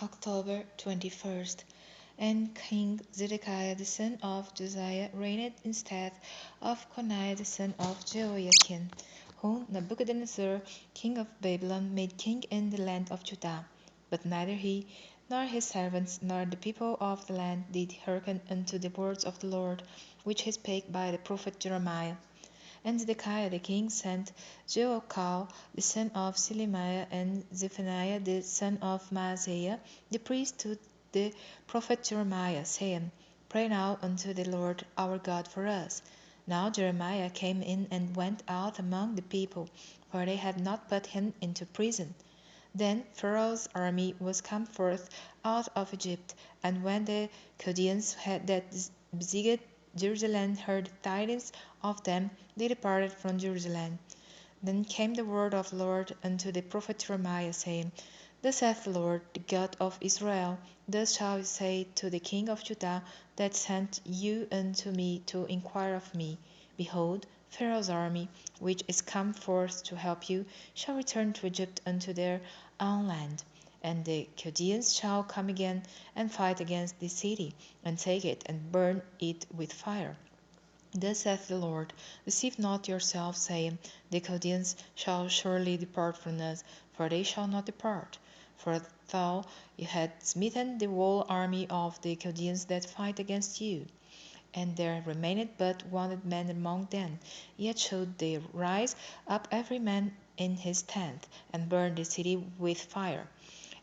October 21st. And King Zedekiah the son of Josiah reigned instead of Coniah the son of Jehoiakim, whom Nebuchadnezzar king of Babylon made king in the land of Judah. But neither he, nor his servants, nor the people of the land did hearken unto the words of the Lord, which he spake by the prophet Jeremiah. And Zedekiah the king sent Jehoiakim the son of Selemiah and Zephaniah the son of Maaseiah the priest to the prophet Jeremiah, saying, Pray now unto the Lord our God for us. Now Jeremiah came in and went out among the people, for they had not put him into prison. Then Pharaoh's army was come forth out of Egypt, and when the Chaldeans that besieged Jerusalem heard tidings of them, they departed from Jerusalem. Then came the word of the Lord unto the prophet Jeremiah, saying, Thus saith the Lord, the God of Israel, Thus shall you say to the king of Judah that sent you unto me to inquire of me, Behold, Pharaoh's army, which is come forth to help you, shall return to Egypt unto their own land. And the Chaldeans shall come again and fight against this city, and take it, and burn it with fire. Thus saith the Lord, Deceive not yourselves, saying, The Chaldeans shall surely depart from us, for they shall not depart. For thou had smitten the whole army of the Chaldeans that fight against you. And there remained but wounded men among them, yet should they rise up every man in his tent, and burn the city with fire.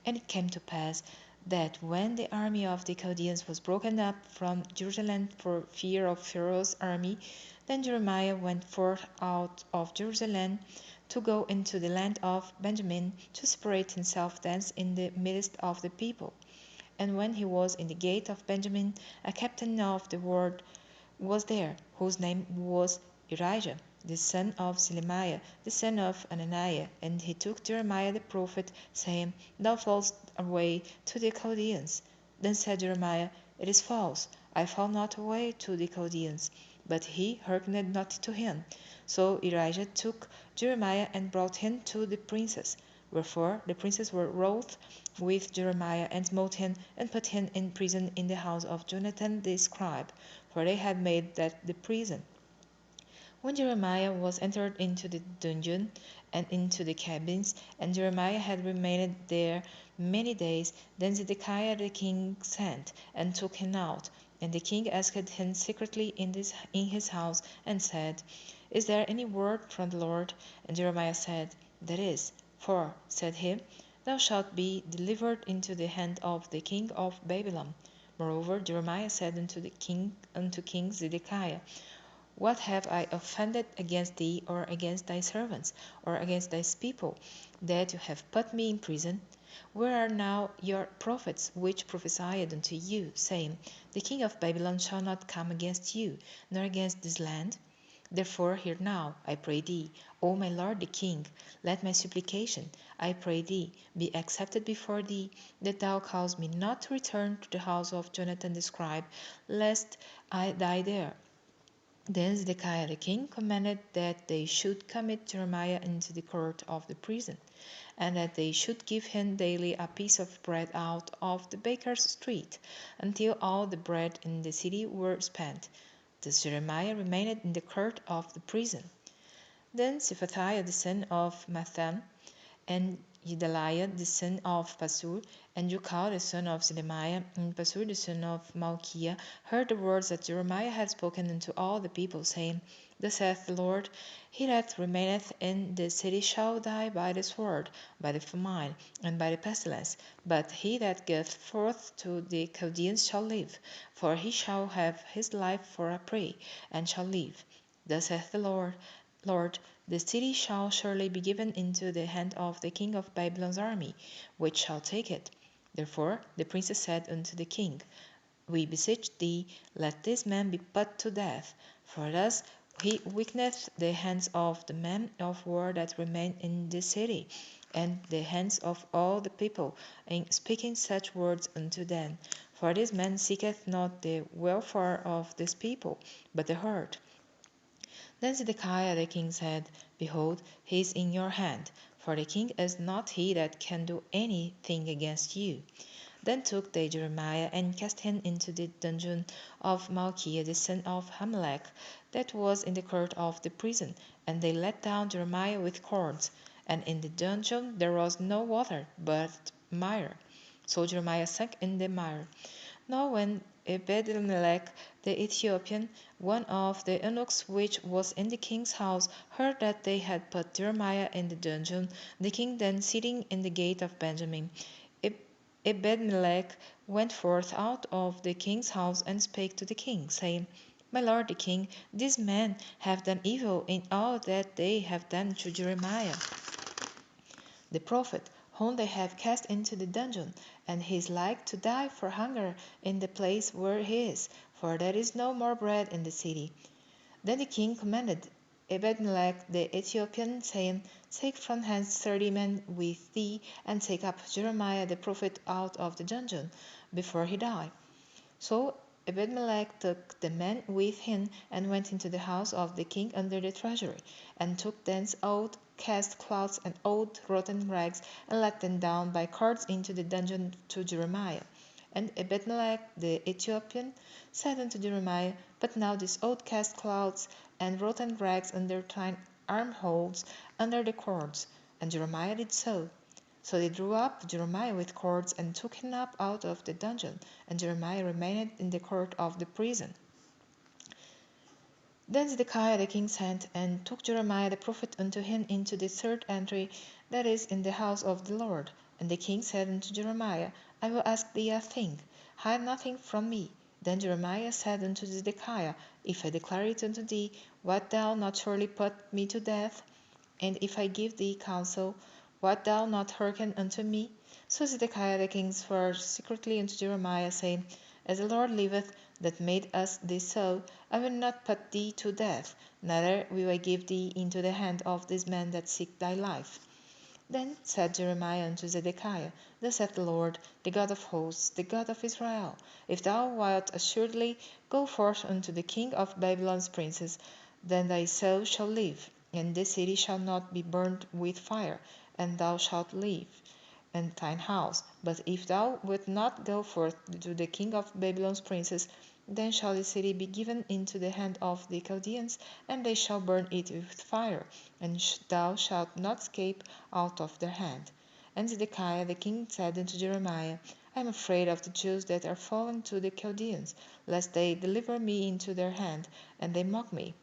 And it came to pass that when the army of the Chaldeans was broken up from Jerusalem for fear of Pharaoh's army, then Jeremiah went forth out of Jerusalem to go into the land of Benjamin, to separate himself thence in the midst of the people. And when he was in the gate of Benjamin, a captain of the ward was there, whose name was Elijah, the son of Selemiah, the son of Ananiah. And he took Jeremiah the prophet, saying, Thou fallest away to the Chaldeans. Then said Jeremiah, It is false, I fall not away to the Chaldeans. But he hearkened not to him. So Elijah took Jeremiah and brought him to the princes. Wherefore the princes were wroth with Jeremiah, and smote him, and put him in prison in the house of Jonathan the scribe, for they had made that the prison. When Jeremiah was entered into the dungeon and into the cabins, and Jeremiah had remained there many days, then Zedekiah the king sent, and took him out. And the king asked him secretly in his house, and said, Is there any word from the Lord? And Jeremiah said, There is. For, said he, Thou shalt be delivered into the hand of the king of Babylon. Moreover, Jeremiah said unto King Zedekiah, What have I offended against thee, or against thy servants, or against thy people, that you have put me in prison? Where are now your prophets, which prophesied unto you, saying, The king of Babylon shall not come against you, nor against this land? Therefore hear now, I pray thee, O my lord the king, let my supplication, I pray thee, be accepted before thee, that thou cause me not to return to the house of Jonathan the scribe, lest I die there. Then Zedekiah the king commanded that they should commit Jeremiah into the court of the prison, and that they should give him daily a piece of bread out of the baker's street, until all the bread in the city were spent. Thus Jeremiah remained in the court of the prison. Then Shephatiah the son of Mathan, and Gedaliah the son of Pasur, and Jucal the son of Selemiah, and Pasur the son of Malchiah, heard the words that Jeremiah had spoken unto all the people, saying, Thus saith the Lord, He that remaineth in the city shall die by the sword, by the famine, and by the pestilence. But he that goeth forth to the Chaldeans shall live, for he shall have his life for a prey, and shall live. Thus saith the Lord, the city shall surely be given into the hand of the king of Babylon's army, which shall take it. Therefore the princes said unto the king, We beseech thee, let this man be put to death, for thus he weakeneth the hands of the men of war that remain in the city, and the hands of all the people, in speaking such words unto them. For this man seeketh not the welfare of this people, but the hurt. Then Zedekiah the king said, Behold, he is in your hand. for the king is not he that can do anything against you. Then took they Jeremiah, and cast him into the dungeon of Malchiah the son of Hammelech, that was in the court of the prison. And they let down Jeremiah with cords. And in the dungeon there was no water, but mire. So Jeremiah sank in the mire. Now when Ebed-melech the Ethiopian, one of the eunuchs which was in the king's house, heard that they had put Jeremiah in the dungeon, the king then sitting in the gate of Benjamin, Ebed-melech went forth out of the king's house and spake to the king, saying, My lord the king, these men have done evil in all that they have done to Jeremiah the prophet, whom they have cast into the dungeon, and he is like to die for hunger in the place where he is, for there is no more bread in the city. Then the king commanded Ebed-melech the Ethiopian, saying, Take from hence 30 men with thee, and take up Jeremiah the prophet out of the dungeon, before he die. So Ebed-melech took the men with him, and went into the house of the king under the treasury, and took thence old cast cloths and old rotten rags, and let them down by cords into the dungeon to Jeremiah. And Ebed-melech the Ethiopian said unto Jeremiah, Put now these old cast cloths and rotten rags under thine armholes, under the cords. And Jeremiah did so. So they drew up Jeremiah with cords, and took him up out of the dungeon, and Jeremiah remained in the court of the prison. Then Zedekiah the king sent, and took Jeremiah the prophet unto him into the third entry, that is in the house of the Lord. And the king said unto Jeremiah, I will ask thee a thing, hide nothing from me. Then Jeremiah said unto Zedekiah, If I declare it unto thee, wilt thou not surely put me to death? And if I give thee counsel, wilt thou not hearken unto me? So Zedekiah the king swore secretly unto Jeremiah, saying, As the Lord liveth, that made us this so, I will not put thee to death, neither will I give thee into the hand of these men that seek thy life. Then said Jeremiah unto Zedekiah, Thus saith the Lord, the God of hosts, the God of Israel, If thou wilt assuredly go forth unto the king of Babylon's princes, then thy soul shall live, and this city shall not be burned with fire, and thou shalt live in thine house. But if thou wilt not go forth to the king of Babylon's princes, then shall the city be given into the hand of the Chaldeans, and they shall burn it with fire, and thou shalt not escape out of their hand. And Zedekiah the king said unto Jeremiah, I am afraid of the Jews that are fallen to the Chaldeans, lest they deliver me into their hand, and they mock me.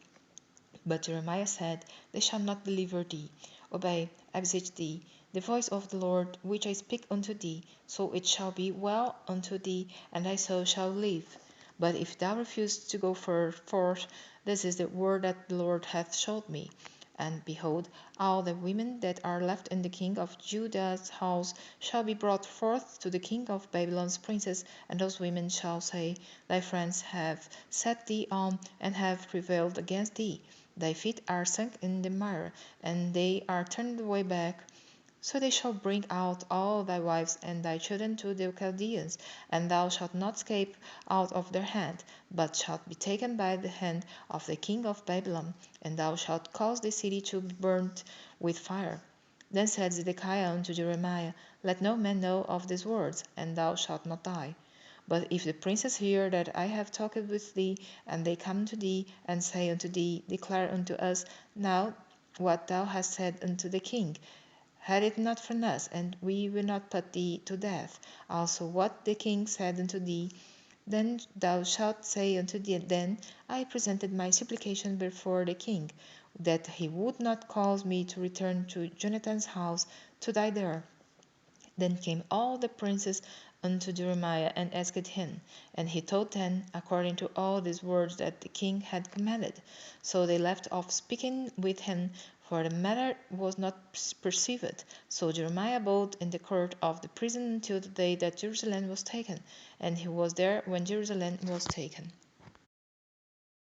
But Jeremiah said, They shall not deliver thee. Obey, I beseech thee, the voice of the Lord, which I speak unto thee, so it shall be well unto thee, and thy soul shall live. But if thou refuse to go forth, this is the word that the Lord hath showed me. And behold, all the women that are left in the king of Judah's house shall be brought forth to the king of Babylon's princes, and those women shall say, Thy friends have set thee on, and have prevailed against thee. Thy feet are sunk in the mire, and they are turned away back. So they shall bring out all thy wives and thy children to the Chaldeans, and thou shalt not escape out of their hand, but shalt be taken by the hand of the king of Babylon, and thou shalt cause the city to be burnt with fire. Then said Zedekiah unto Jeremiah, Let no man know of these words, and thou shalt not die. But if the princes hear that I have talked with thee, and they come to thee, and say unto thee, Declare unto us now what thou hast said unto the king, hide it not from us, and we will not put thee to death. Also what the king said unto thee, then thou shalt say unto thee, Then I presented my supplication before the king, that he would not cause me to return to Jonathan's house to die there. Then came all the princes unto Jeremiah, and asked him, and he told them according to all these words that the king had commanded. So they left off speaking with him, for the matter was not perceived. So Jeremiah abode in the court of the prison until the day that Jerusalem was taken, and he was there when Jerusalem was taken.